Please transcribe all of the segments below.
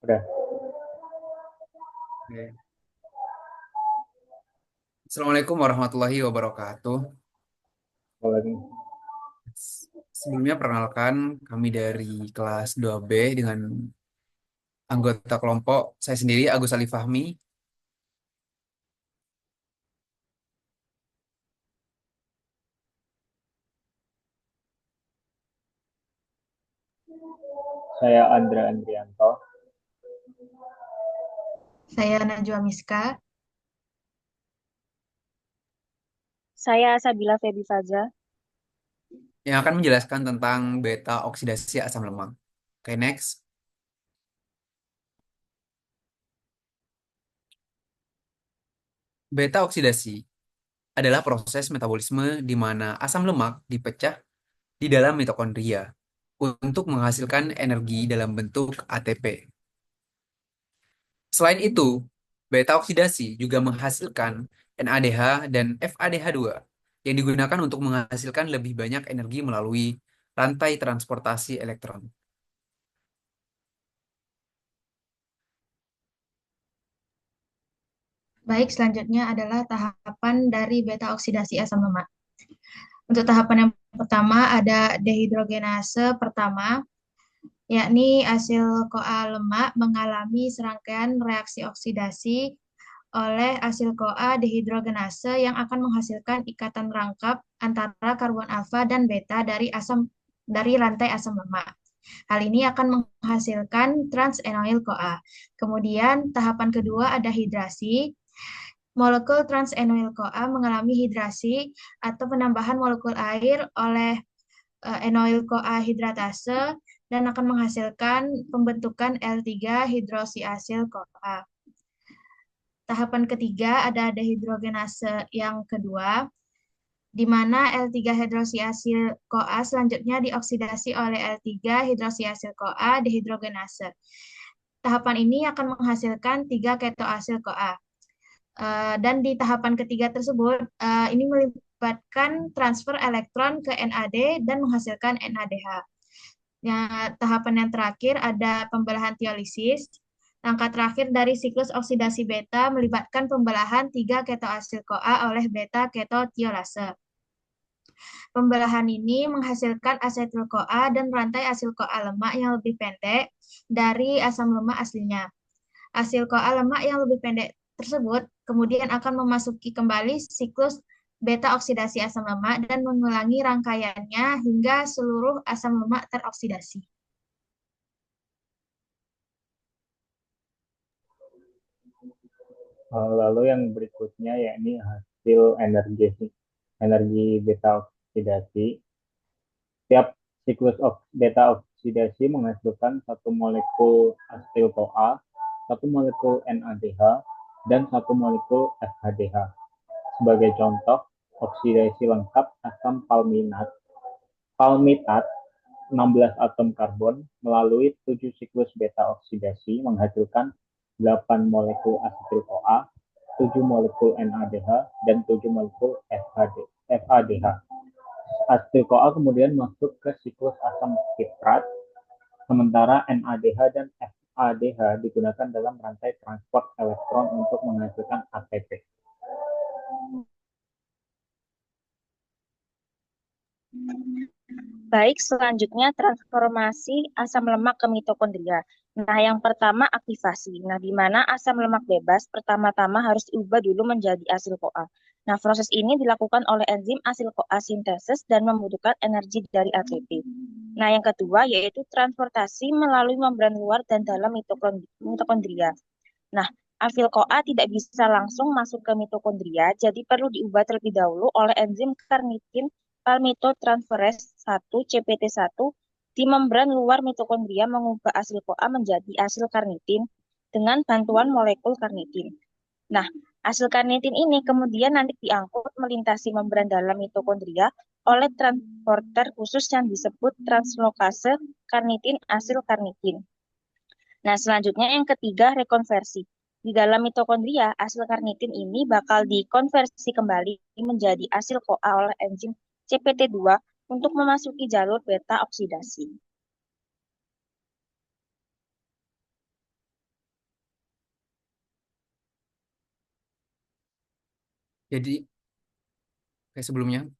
Udah. Oke. Assalamualaikum warahmatullahi wabarakatuh. Mulai. Sebelumnya perkenalkan kami dari kelas 2B dengan anggota kelompok saya sendiri Agus Ali Fahmi. Saya Andra Andrianto. Saya Najwa Miska. Saya Sabila Febi Faza. Yang akan menjelaskan tentang beta oksidasi asam lemak. Oke, next. Beta oksidasi adalah proses metabolisme di mana asam lemak dipecah di dalam mitokondria untuk menghasilkan energi dalam bentuk ATP. Selain itu, beta oksidasi juga menghasilkan NADH dan FADH2 yang digunakan untuk menghasilkan lebih banyak energi melalui rantai transportasi elektron. Baik, selanjutnya adalah tahapan dari beta oksidasi asam lemak. Untuk tahapan yang pertama ada dehidrogenase pertama, yakni asil CoA lemak mengalami serangkaian reaksi oksidasi oleh asil CoA dehidrogenase yang akan menghasilkan ikatan rangkap antara karbon alfa dan beta dari rantai asam lemak. Hal ini akan menghasilkan trans-enoyl CoA. Kemudian tahapan kedua ada hidrasi. Molekul trans-enoyl CoA mengalami hidrasi atau penambahan molekul air oleh enoyl CoA hidratase dan akan menghasilkan pembentukan L3 hidroksiasil CoA. Tahapan ketiga ada dehidrogenase yang kedua, di mana L3 hidroksiasil CoA selanjutnya dioksidasi oleh L3 hidroksiasil CoA dehidrogenase. Tahapan ini akan menghasilkan 3 ketoasil CoA. Dan di tahapan ketiga tersebut, ini melibatkan transfer elektron ke NAD dan menghasilkan NADH. Tahapan yang terakhir ada pembelahan tiolisis. Langkah terakhir dari siklus oksidasi beta melibatkan pembelahan 3 ketoasil CoA oleh beta ketotiolase. Pembelahan ini menghasilkan asetil-CoA dan rantai asil CoA lemak yang lebih pendek dari asam lemak aslinya. Asil CoA lemak yang lebih pendek tersebut kemudian akan memasuki kembali siklus beta oksidasi asam lemak dan mengulangi rangkaiannya hingga seluruh asam lemak teroksidasi. Lalu yang berikutnya yakni hasil energi beta oksidasi. Setiap siklus beta oksidasi menghasilkan satu molekul asetil CoA, satu molekul NADH, dan satu molekul FADH. Sebagai contoh, oksidasi lengkap asam palmitat 16 atom karbon melalui 7 siklus beta oksidasi menghasilkan 8 molekul asetil CoA, 7 molekul NADH, dan 7 molekul FADH. Asetil CoA kemudian masuk ke siklus asam citrat, sementara NADH dan FADH digunakan dalam rantai transport elektron untuk menghasilkan ATP. Baik, selanjutnya transformasi asam lemak ke mitokondria. Nah, yang pertama aktivasi. Nah, di mana asam lemak bebas pertama-tama harus diubah dulu menjadi asil CoA. Nah, proses ini dilakukan oleh enzim asil CoA sintesis dan membutuhkan energi dari ATP. Nah, yang kedua yaitu transportasi melalui membran luar dan dalam mitokondria. Nah, asil CoA tidak bisa langsung masuk ke mitokondria, jadi perlu diubah terlebih dahulu oleh enzim karnitin palmitotransferase 1 CPT1 di membran luar mitokondria mengubah asil CoA menjadi asil karnitin dengan bantuan molekul karnitin. Nah, asil karnitin ini kemudian nanti diangkut melintasi membran dalam mitokondria oleh transporter khusus yang disebut translokase karnitin asil karnitin. Nah, selanjutnya yang ketiga rekonversi. Di dalam mitokondria, asil karnitin ini bakal dikonversi kembali menjadi asil CoA oleh enzim CPT2 untuk memasuki jalur beta oksidasi. Jadi kayak sebelumnya.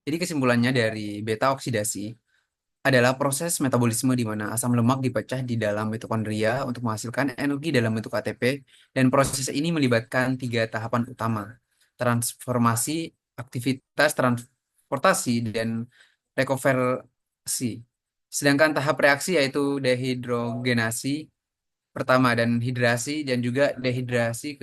Jadi kesimpulannya dari beta oksidasi adalah proses metabolisme di mana asam lemak dipecah di dalam mitokondria untuk menghasilkan energi dalam bentuk ATP, dan proses ini melibatkan tiga tahapan utama: transformasi, aktivitas transportasi, dan rekonversi. Sedangkan tahap reaksi yaitu dehidrogenasi pertama dan hidrasi dan juga dehidrogenasi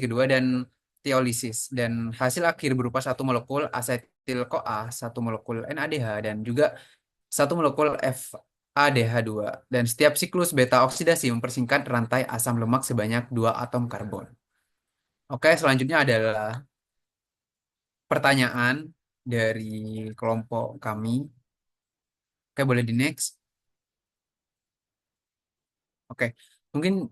kedua dan teolisis, dan hasil akhir berupa satu molekul asetil CoA, satu molekul NADH, dan juga satu molekul FADH2. Dan setiap siklus beta oksidasi mempersingkat rantai asam lemak sebanyak dua atom karbon. Oke, selanjutnya adalah pertanyaan dari kelompok kami. Oke, boleh di next. Oke, mungkin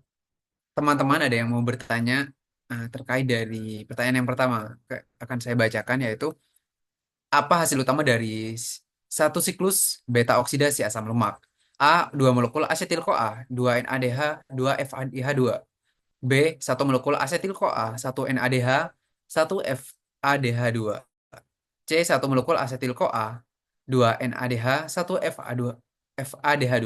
teman-teman ada yang mau bertanya terkait dari pertanyaan yang pertama. Oke, akan saya bacakan, yaitu apa hasil utama dari satu siklus beta oksidasi asam lemak? A. Dua molekul asetil CoA, dua NADH, dua FADH2. B. Satu molekul asetil CoA, satu NADH, satu FADH2. C. Satu molekul asetil CoA, dua NADH, satu FADH2.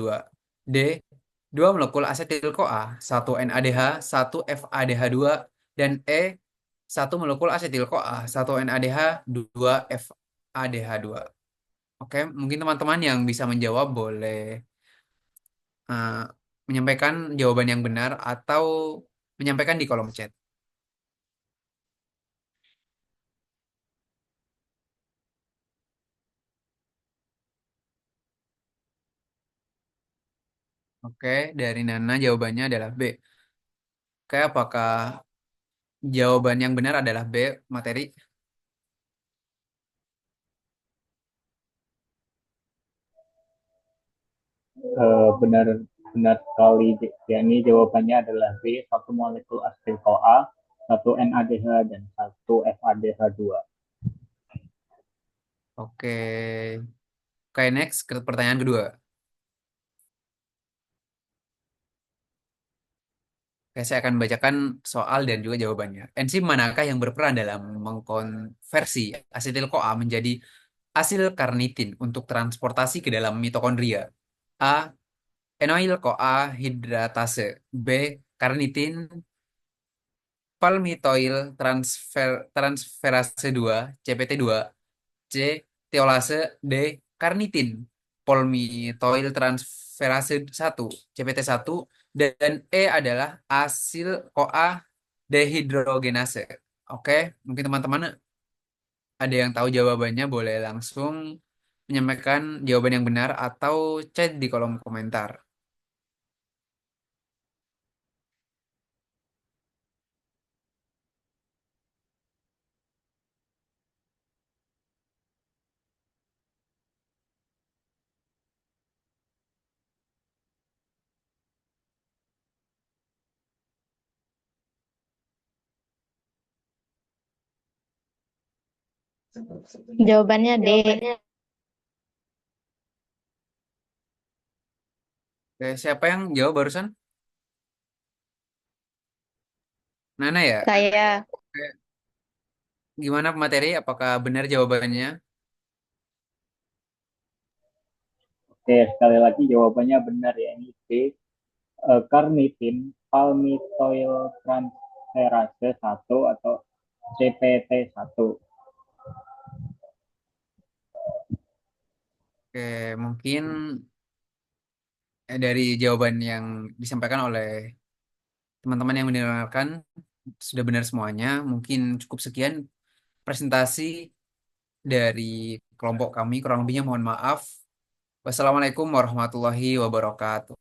D. Dua molekul asetil CoA, satu NADH, satu FADH2. Dan E. Satu molekul asetil CoA, satu NADH, dua FADH2. Oke, mungkin teman-teman yang bisa menjawab boleh uh, menyampaikan jawaban yang benar atau menyampaikan di kolom chat. Oke, dari Nana jawabannya adalah B. Oke, apakah jawaban yang benar adalah B, materi? Benar benar sekali, yakni jawabannya adalah B, satu molekul asetil CoA, satu NADH dan satu FADH2. Oke. Oke, next ke pertanyaan kedua. Oke, saya akan bacakan soal dan juga jawabannya. Enzim manakah yang berperan dalam mengkonversi asetil CoA menjadi asil karnitin untuk transportasi ke dalam mitokondria? A. Enoyl CoA hidratase. B. Karnitin palmitoyl transferase 2 CPT2. C. Teolase. D. Karnitin palmitoyl transferase 1 CPT1. Dan E adalah asil CoA dehidrogenase. Oke, mungkin teman-teman ada yang tahu jawabannya boleh langsung menyampaikan jawaban yang benar atau chat di kolom komentar. Jawabannya D. Oke, siapa yang jawab barusan? Nana ya? Saya. Oke, gimana materi? Apakah benar jawabannya? Oke, sekali lagi jawabannya benar, ya, ini B, karnitin palmitoyltransferase 1 atau CPT1. Oke, mungkin dari jawaban yang disampaikan oleh teman-teman yang mendengarkan sudah benar semuanya. Mungkin cukup sekian presentasi dari kelompok kami. Kurang lebihnya mohon maaf. Wassalamualaikum warahmatullahi wabarakatuh.